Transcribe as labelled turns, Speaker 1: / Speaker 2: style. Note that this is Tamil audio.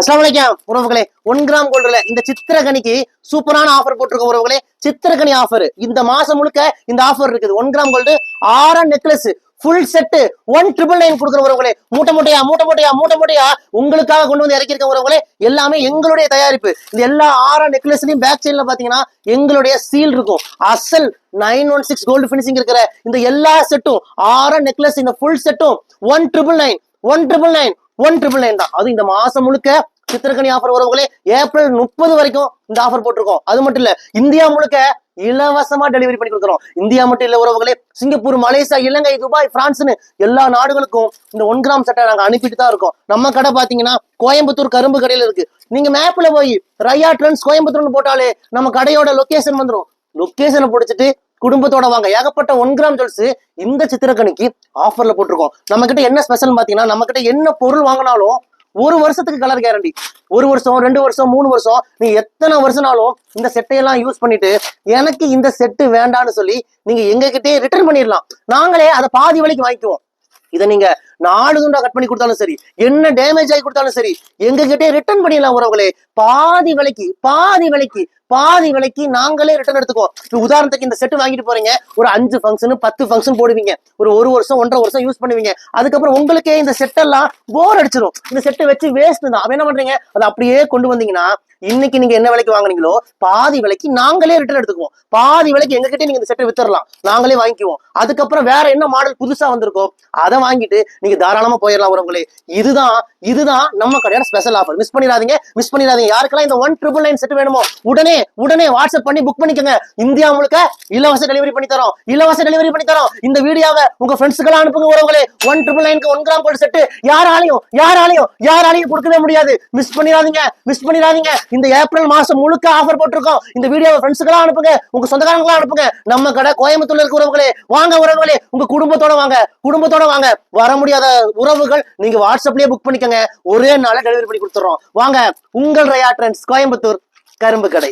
Speaker 1: அஸ்ஸலாமு அலைக்கும் உறவுகளே. 1 கிராம் கோல்டுல இந்த சித்திரக்கனிக்கு சூப்பரான ஆஃபர் போட்டிருக்கோம் உறவுகளே. சித்திரக்கனி ஆஃபர் இந்த மாசம் முழுக்க இந்த ஆஃபர் இருக்குது. 1 gram gold 6 necklace full set 1999 கொடுக்குற உறவுகளே. மூட்டை மூட்டையா உங்களுக்காக கொண்டு வந்து இறக்கிருக்க உறவுகளே. எல்லாமே எங்களுடைய தயாரிப்பு. இந்த எல்லா 6 நெக்லஸ்லயும் பேக் சைட்ல பாத்தீங்கன்னா எங்களுடைய சீல் இருக்கும். அசல் 916 கோல்டு பினிஷிங் இருக்கிற இந்த எல்லா செட்டும் 6 நெக்லஸ் இந்த ஃபுல் செட்டும் 1999 தான். அது இந்த மாசம் முழுக்க சித்திரக்கனி ஆஃபர் உறவுகளே. ஏப்ரல் 30 வரைக்கும் இந்த ஆஃபர் போட்டிருக்கோம். அது மட்டும் இல்ல, இந்தியா முழுக்க இலவசமா டெலிவரி பண்ணி கொடுக்குறோம். இந்தியா மட்டும் இல்ல உறவுகளே, சிங்கப்பூர், மலேசியா, இலங்கை, துபாய், பிரான்ஸ்னு எல்லா நாடுகளுக்கும் இந்த 1 கிராம் செட்டை நாங்க அனுப்பிட்டு தான் இருக்கோம். நம்ம கடை பாத்தீங்கன்னா கோயம்புத்தூர் கரும்பு கடையில இருக்கு. நீங்க மேப்ல போய் ரையா ட்ரெண்ட்ஸ் கோயம்புத்தூர்னு போட்டாலே நம்ம கடையோட லொகேஷன் வந்துடும். லொகேஷனை பிடிச்சிட்டு குடும்பத்தோட வாங்க. ஏகப்பட்ட 1 கிராம் ஜுவல்ஸ் இந்த சித்திரக்கனிக்கு ஆஃபர்ல போட்டிருக்கோம். நம்ம கிட்ட என்ன ஸ்பெஷல் பாத்தீங்கன்னா, நம்ம கிட்ட என்ன பொருள் வாங்கினாலும் 1 வருஷத்துக்கு கலர் கேரண்டி. 1 வருஷம், 2 வருஷம், 3 வருஷம், நீங்க எத்தனை வருஷம்னாலும் இந்த செட்டையெல்லாம் யூஸ் பண்ணிட்டு எனக்கு இந்த செட்டு வேண்டான்னு சொல்லி நீங்க எங்க கிட்டே ரிட்டர்ன் பண்ணிடலாம். நாங்களே அதை பாதி விலைக்கு வாங்கிக்குவோம். இதை நீங்க 4 துண்டா கட் பண்ணி கொடுத்தாலும் சரி, என்ன டேமேஜ் ஆகி கொடுத்தாலும் சரி, எங்க கிட்டே ரிட்டர்ன் பண்ணிடலாம் உறவுகளே. பாதி விலைக்கு நாங்களே ரிட்டர்ன் எடுத்துக்குவோம். உதாரணத்துக்கு இந்த செட்டு வாங்கிட்டு போறீங்க, ஒரு 5 ஃபங்க்ஷன் 10 ஃபங்க்ஷன் போடுவீங்க, ஒரு 1 வருஷம் 1.5 வருஷம் யூஸ் பண்ணுவீங்க. அதுக்கப்புறம் உங்களுக்கே இந்த செட்டெல்லாம் போர் அடிச்சிடும். இந்த செட்டை வச்சு வேஸ்ட் தான். அப்ப என்ன பண்றீங்க, அதை அப்படியே கொண்டு வந்தீங்கன்னா இன்னைக்கு நீங்க என்ன விலைக்கு வாங்குனீங்களோ பாதி விலைக்கு நாங்களே ரிட்டர்ன் எடுத்துக்குவோம். பாதி விலைக்கு எங்ககிட்ட நீங்க இந்த செட்டை வித்துடலாம், நாங்களே வாங்கிக்குவோம். அதுக்கப்புறம் வேற என்ன மாடல் புதுசா வந்திருக்கோ அதை வாங்கிட்டு நீங்க தாராளமா போயிடலாம் உறவுகளே. இதுதான் நம்ம கடையோட ஸ்பெஷல் ஆஃபர். மிஸ் பண்ணிடாதீங்க. யாருக்கெல்லாம் இந்த 1999 செட் வேணுமோ உடனே வாட்ஸ்அப் பண்ணி புக் பண்ணிக்கோங்க. இந்தியா முழுக்க இலவச டெலிவரி பண்ணி தரோம். இந்த வீடியோவை உங்க ஃப்ரெண்ட்ஸ்க்கெல்லாம் அனுப்புங்க உறவுகளே. 1999 1 கிராம் கோல்டு செட் யாராலையும் கொடுக்கவே முடியாது. மிஸ் பண்ணிடாதீங்க. இந்த ஏப்ரல் மாசம் முழுக்க ஆஃபர் போட்டிருக்கோம். இந்த வீடியோவை ஃப்ரெண்ட்ஸ்க்கெல்லாம் அனுப்புங்க, உங்க சொந்தக்காரங்களும் அனுப்புங்க. நம்ம கடை கோயம்புத்தூர்ல இருக்க உறவுகளே, வாங்க உறவுகளே, உங்க குடும்பத்தோட வாங்க. வர முடியாத உறவுகள் நீங்க வாட்ஸ்அப்லயே புக் பண்ணிக்கோங்க. ஒரே நாள டெலிவரி பண்ணி கொடுத்துறோம். வாங்க, உங்கள் ரையா ட்ரெண்ட்ஸ் கோயம்புத்தூர் கரும்பு கடை.